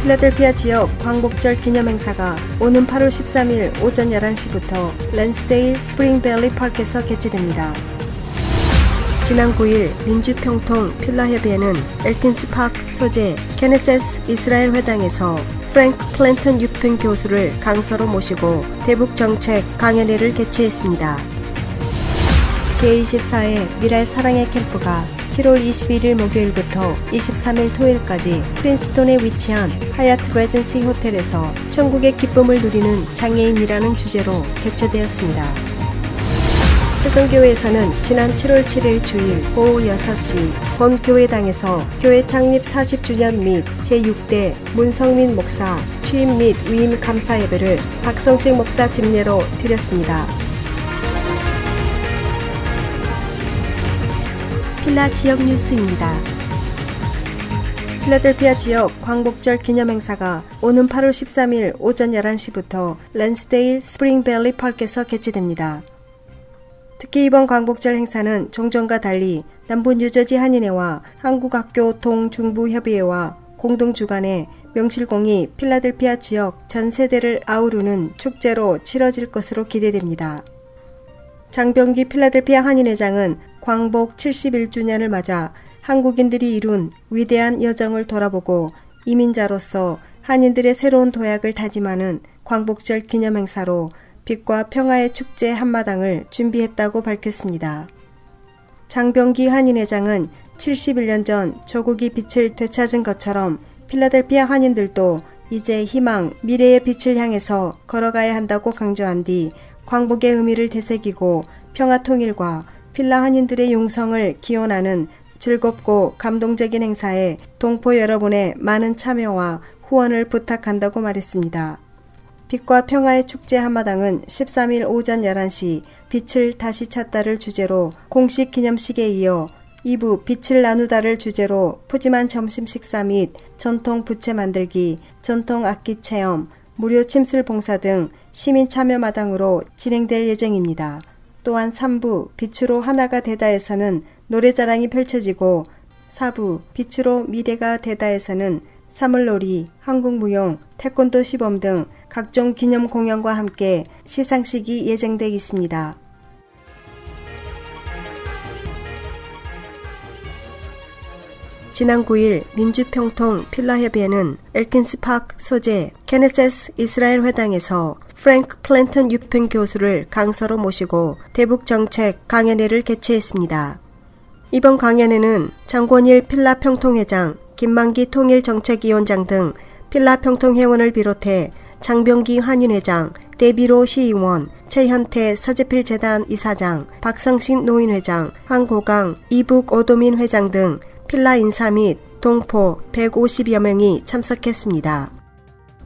필라델피아 지역 광복절 기념행사가 오는 8월 13일 오전 11시부터 랜스데일 스프링밸리 파크에서 개최됩니다. 지난 9일 민주평통 필라협의회는 엘킨스 파크 소재 케네세스 이스라엘 회당에서 프랭크 플랜턴 유펜 교수를 강서로 모시고 대북정책 강연회를 개최했습니다. 제24회 미랄 사랑의 캠프가 7월 21일 목요일부터 23일 토요일까지 프린스톤에 위치한 하얏트 레전시 호텔에서 천국의 기쁨을 누리는 장애인이라는 주제로 개최되었습니다. 세성교회에서는 지난 7월 7일 주일 오후 6시 본교회당에서 교회 창립 40주년 및 제6대 문성민 목사 취임 및 위임 감사 예배를 박성식 목사 집례로 드렸습니다. 필라 지역 뉴스입니다. 필라델피아 지역 광복절 기념행사가 오는 8월 13일 오전 11시부터 랜스데일 스프링밸리 파크에서 개최됩니다. 특히 이번 광복절 행사는 종전과 달리 남부 뉴저지 한인회와 한국학교 동중부협의회와 공동주관의 명실공히 필라델피아 지역 전 세대를 아우르는 축제로 치러질 것으로 기대됩니다. 장병기 필라델피아 한인회장은 광복 71주년을 맞아 한국인들이 이룬 위대한 여정을 돌아보고 이민자로서 한인들의 새로운 도약을 다짐하는 광복절 기념행사로 빛과 평화의 축제 한마당을 준비했다고 밝혔습니다. 장병기 한인회장은 71년 전 조국이 빛을 되찾은 것처럼 필라델피아 한인들도 이제 희망, 미래의 빛을 향해서 걸어가야 한다고 강조한 뒤 광복의 의미를 되새기고 평화 통일과 필라 한인들의 용성을 기원하는 즐겁고 감동적인 행사에 동포 여러분의 많은 참여와 후원을 부탁한다고 말했습니다. 빛과 평화의 축제 한마당은 13일 오전 11시 빛을 다시 찾다를 주제로 공식 기념식에 이어 2부 빛을 나누다를 주제로 푸짐한 점심 식사 및 전통 부채 만들기, 전통 악기 체험, 무료 침실 봉사 등 시민 참여 마당으로 진행될 예정입니다. 또한 3부 빛으로 하나가 되다에서는 노래자랑이 펼쳐지고 4부 빛으로 미래가 되다에서는 사물놀이, 한국무용, 태권도 시범 등 각종 기념 공연과 함께 시상식이 예정되어 있습니다. 지난 9일 민주평통 필라협의회는 엘킨스 파크 소재 케네세스 이스라엘 회당에서 프랭크 플랜턴 유펜 교수를 강서로 모시고 대북정책 강연회를 개최했습니다. 이번 강연회는 장권일 필라 평통회장, 김만기 통일정책위원장 등 필라 평통회원을 비롯해 장병기 한인회장, 데비로 시의원, 최현태 서재필재단 이사장, 박성신 노인회장, 한고강, 이북 오도민 회장 등 필라 인사 및 동포 150여 명이 참석했습니다.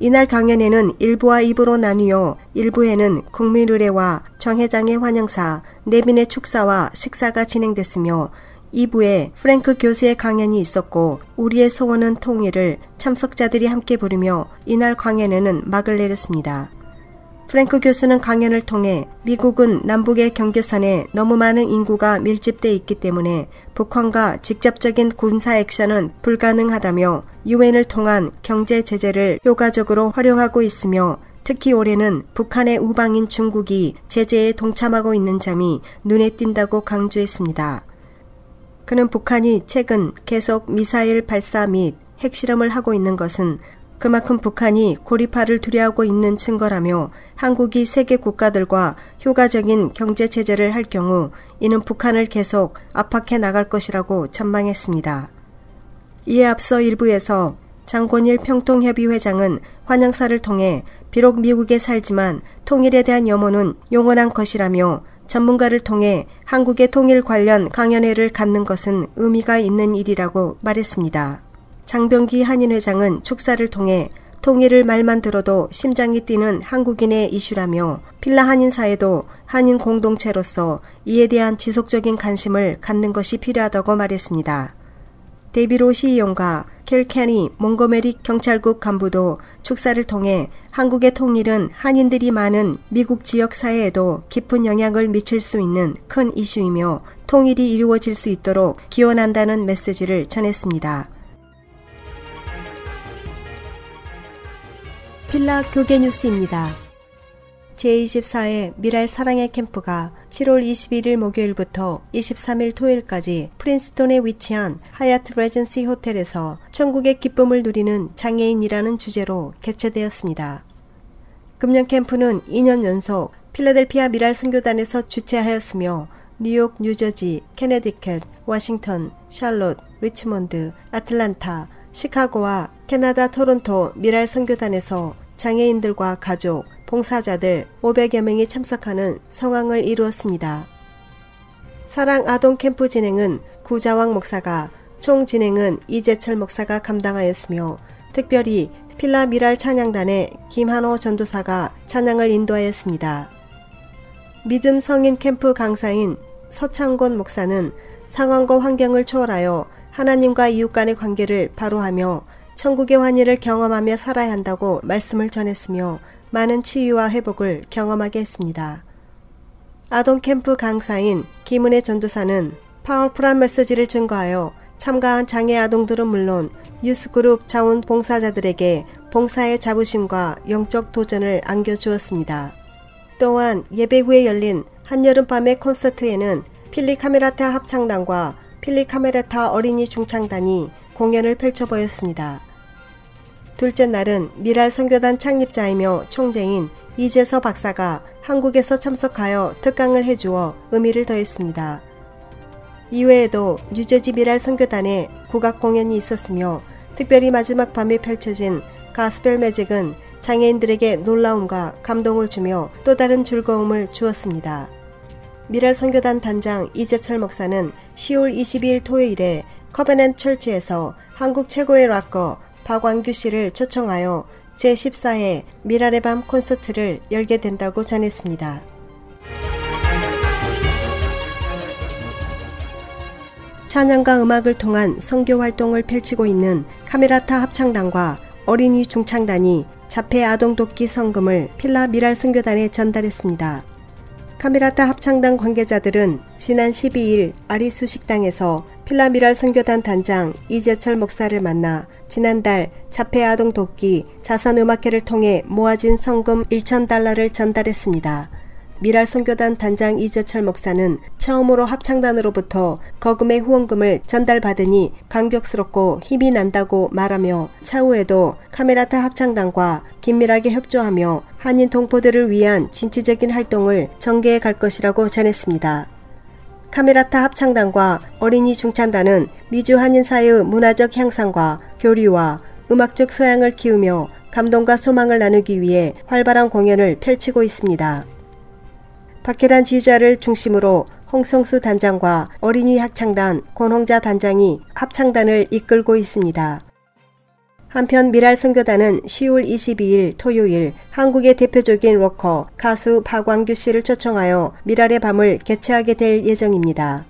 이날 강연회는 1부와 2부로 나뉘어 1부에는 국민의례와 정 회장의 환영사, 내빈의 축사와 식사가 진행됐으며 2부에 프랭크 교수의 강연이 있었고 우리의 소원은 통일을 참석자들이 함께 부르며 이날 강연회는 막을 내렸습니다. 프랭크 교수는 강연을 통해 미국은 남북의 경계선에 너무 많은 인구가 밀집돼 있기 때문에 북한과 직접적인 군사 액션은 불가능하다며 유엔을 통한 경제 제재를 효과적으로 활용하고 있으며 특히 올해는 북한의 우방인 중국이 제재에 동참하고 있는 점이 눈에 띈다고 강조했습니다. 그는 북한이 최근 계속 미사일 발사 및 핵실험을 하고 있는 것은 그만큼 북한이 고립화를 두려워하고 있는 증거라며 한국이 세계 국가들과 효과적인 경제 제재를 할 경우 이는 북한을 계속 압박해 나갈 것이라고 전망했습니다. 이에 앞서 일부에서 장권일 평통협의회장은 환영사를 통해 비록 미국에 살지만 통일에 대한 염원은 영원한 것이라며 전문가를 통해 한국의 통일 관련 강연회를 갖는 것은 의미가 있는 일이라고 말했습니다. 장병기 한인회장은 축사를 통해 통일을 말만 들어도 심장이 뛰는 한국인의 이슈라며 필라 한인사회도 한인 공동체로서 이에 대한 지속적인 관심을 갖는 것이 필요하다고 말했습니다. 데비로 시의원과 켈케니 몽고메리 경찰국 간부도 축사를 통해 한국의 통일은 한인들이 많은 미국 지역 사회에도 깊은 영향을 미칠 수 있는 큰 이슈이며 통일이 이루어질 수 있도록 기원한다는 메시지를 전했습니다. 필라 교계 뉴스입니다. 제24회 미랄 사랑의 캠프가 7월 21일 목요일부터 23일 토요일까지 프린스톤에 위치한 하얏트 레전시 호텔에서 천국의 기쁨을 누리는 장애인이라는 주제로 개최되었습니다. 금년 캠프는 2년 연속 필라델피아 미랄 선교단에서 주최하였으며 뉴욕, 뉴저지, 캐네디켓, 워싱턴, 샬롯, 리치몬드, 아틀란타, 시카고와 캐나다 토론토 미랄 선교단에서 장애인들과 가족, 봉사자들 500여 명이 참석하는 성황을 이루었습니다. 사랑 아동 캠프 진행은 구자왕 목사가, 총 진행은 이재철 목사가 감당하였으며 특별히 필라 미랄 찬양단의 김한호 전도사가 찬양을 인도하였습니다. 믿음 성인 캠프 강사인 서창곤 목사는 상황과 환경을 초월하여 하나님과 이웃 간의 관계를 바로하며 천국의 환희를 경험하며 살아야 한다고 말씀을 전했으며 많은 치유와 회복을 경험하게 했습니다. 아동 캠프 강사인 김은혜 전도사는 파워풀한 메시지를 증거하여 참가한 장애 아동들은 물론 유스그룹 자원봉사자들에게 봉사의 자부심과 영적 도전을 안겨주었습니다. 또한 예배 후에 열린 한여름밤의 콘서트에는 필리 카메라타 합창단과 필리 카메라타 어린이 중창단이 공연을 펼쳐 보였습니다. 둘째 날은 미랄 선교단 창립자이며 총재인 이재서 박사가 한국에서 참석하여 특강을 해주어 의미를 더했습니다. 이외에도 뉴저지 미랄 선교단의 국악 공연이 있었으며 특별히 마지막 밤에 펼쳐진 가스펠 매직은 장애인들에게 놀라움과 감동을 주며 또 다른 즐거움을 주었습니다. 미랄 선교단 단장 이재철 목사는 10월 22일 토요일에 커베넌트 철치에서 한국 최고의 락거 박완규 씨를 초청하여 제14회 미랄의 밤 콘서트를 열게 된다고 전했습니다. 찬양과 음악을 통한 선교 활동을 펼치고 있는 카메라타 합창단과 어린이 중창단이 자폐 아동 돕기 성금을 필라 미랄 선교단에 전달했습니다. 카메라타 합창단 관계자들은 지난 12일 아리수 식당에서 필라 미랄 선교단 단장 이재철 목사를 만나 지난달 자폐 아동 돕기 자선음악회를 통해 모아진 성금 1,000달러를 전달했습니다. 미랄 선교단 단장 이재철 목사는 처음으로 합창단으로부터 거금의 후원금을 전달받으니 감격스럽고 힘이 난다고 말하며 차후에도 카메라타 합창단과 긴밀하게 협조하며 한인 동포들을 위한 진취적인 활동을 전개해 갈 것이라고 전했습니다. 카메라타 합창단과 어린이 중창단은 미주 한인 사회의 문화적 향상과 교류와 음악적 소양을 키우며 감동과 소망을 나누기 위해 활발한 공연을 펼치고 있습니다. 박혜란 지휘자를 중심으로 홍성수 단장과 어린이 합창단 권홍자 단장이 합창단을 이끌고 있습니다. 한편 미랄 선교단은 10월 22일 토요일 한국의 대표적인 록커 가수 박완규 씨를 초청하여 미랄의 밤을 개최하게 될 예정입니다.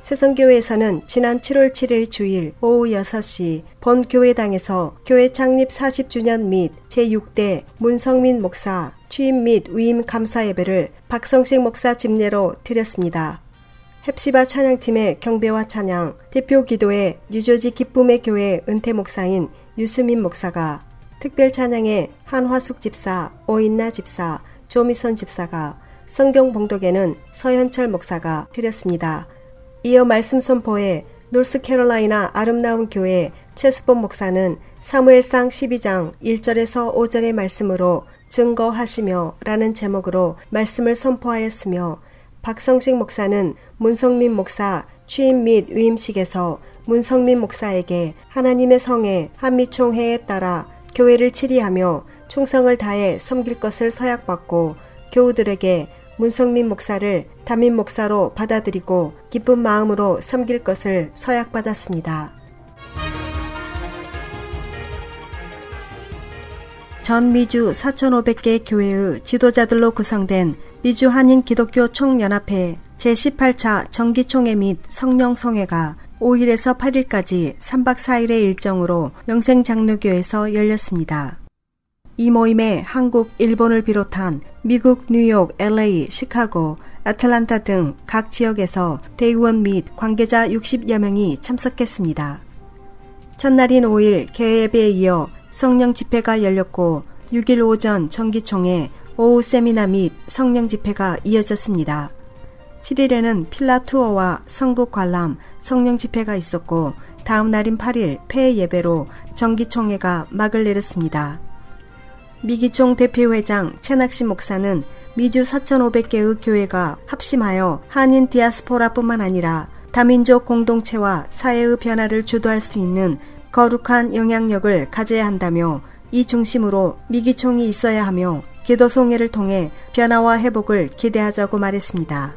새성교회에서는 지난 7월 7일 주일 오후 6시 본교회당에서 교회 창립 40주년 및 제6대 문성민 목사 취임 및 위임 감사 예배를 박성식 목사 집례로 드렸습니다. 헵시바 찬양팀의 경배와 찬양, 대표 기도회 뉴저지 기쁨의 교회 은퇴 목사인 유수민 목사가, 특별 찬양에 한화숙 집사, 오인나 집사, 조미선 집사가, 성경 봉독에는 서현철 목사가 드렸습니다. 이어 말씀 선포에 노스캐롤라이나 아름다운 교회 최수범 목사는 사무엘상 12장 1절에서 5절의 말씀으로 증거하시며 라는 제목으로 말씀을 선포하였으며 박성식 목사는 문성민 목사 취임 및 위임식에서 문성민 목사에게 하나님의 성회 한미총회에 따라 교회를 치리하며 충성을 다해 섬길 것을 서약받고 교우들에게 문성민 목사를 담임 목사로 받아들이고 기쁜 마음으로 섬길 것을 서약받았습니다. 전 미주 4,500개 교회의 지도자들로 구성된 미주 한인 기독교 총연합회 제18차 정기총회 및 성령성회가 5일에서 8일까지 3박 4일의 일정으로 영생장로교에서 열렸습니다. 이 모임에 한국, 일본을 비롯한 미국, 뉴욕, LA, 시카고, 아틀란타 등 각 지역에서 대의원 및 관계자 60여 명이 참석했습니다. 첫날인 5일 개회 예배에 이어 성령 집회가 열렸고 6일 오전 정기총회, 오후 세미나 및 성령 집회가 이어졌습니다. 7일에는 필라 투어와 성북 관람, 성령 집회가 있었고 다음 날인 8일 폐회 예배로 정기총회가 막을 내렸습니다. 미기총 대표회장 최낙시 목사는 미주 4,500개의 교회가 합심하여 한인 디아스포라뿐만 아니라 다민족 공동체와 사회의 변화를 주도할 수 있는 거룩한 영향력을 가져야 한다며 이 중심으로 미기총이 있어야 하며 기도송회를 통해 변화와 회복을 기대하자고 말했습니다.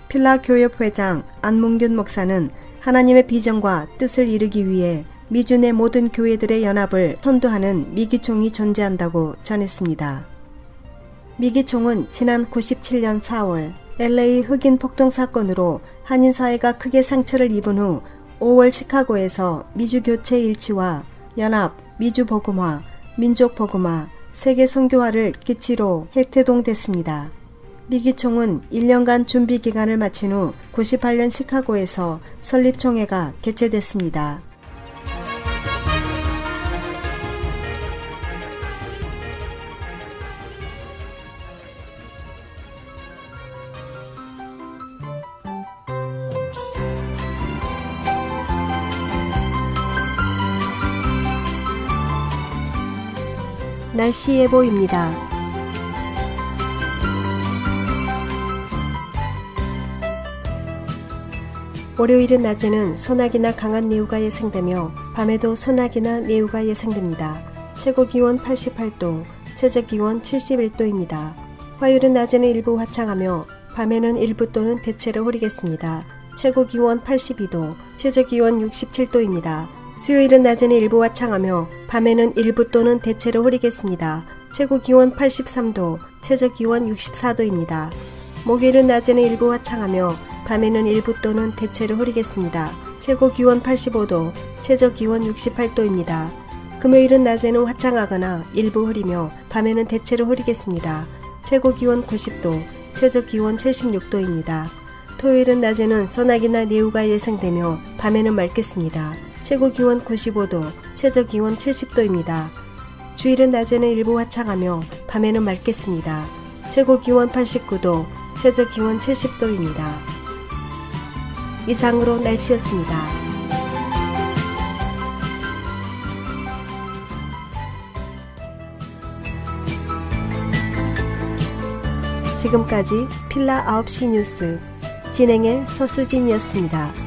필라 교협 회장 안문균 목사는 하나님의 비전과 뜻을 이루기 위해 미주 내 모든 교회들의 연합을 선도하는 미기총이 존재한다고 전했습니다. 미기총은 지난 97년 4월 LA 흑인 폭동 사건으로 한인사회가 크게 상처를 입은 후 5월 시카고에서 미주 교체 일치와 연합, 미주 복음화, 민족 복음화, 세계 선교화를 기치로 해태동됐습니다. 미기총은 1년간 준비 기간을 마친 후 98년 시카고에서 설립총회가 개최됐습니다. 날씨 예보입니다. 월요일은 낮에는 소나기나 강한 내우가 예상되며 밤에도 소나기나 내우가 예상됩니다. 최고기온 88도, 최저기온 71도입니다. 화요일은 낮에는 일부 화창하며 밤에는 일부 또는 대체로 흐리겠습니다. 최고기온 82도, 최저기온 67도입니다. 수요일은 낮에는 일부 화창하며 밤에는 일부 또는 대체로 흐리겠습니다. 최고기온 83도, 최저기온 64도입니다. 목요일은 낮에는 일부 화창하며 밤에는 일부 또는 대체로 흐리겠습니다. 최고기온 85도, 최저기온 68도입니다. 금요일은 낮에는 화창하거나 일부 흐리며 밤에는 대체로 흐리겠습니다. 최고기온 90도, 최저기온 76도입니다. 토요일은 낮에는 소나기나 내우가 예상되며 밤에는 맑겠습니다. 최고기온 95도, 최저기온 70도입니다. 주일은 낮에는 일부 화창하며 밤에는 맑겠습니다. 최고기온 89도, 최저기온 70도입니다. 이상으로 날씨였습니다. 지금까지 필라 9시 뉴스 진행의 서수진이었습니다.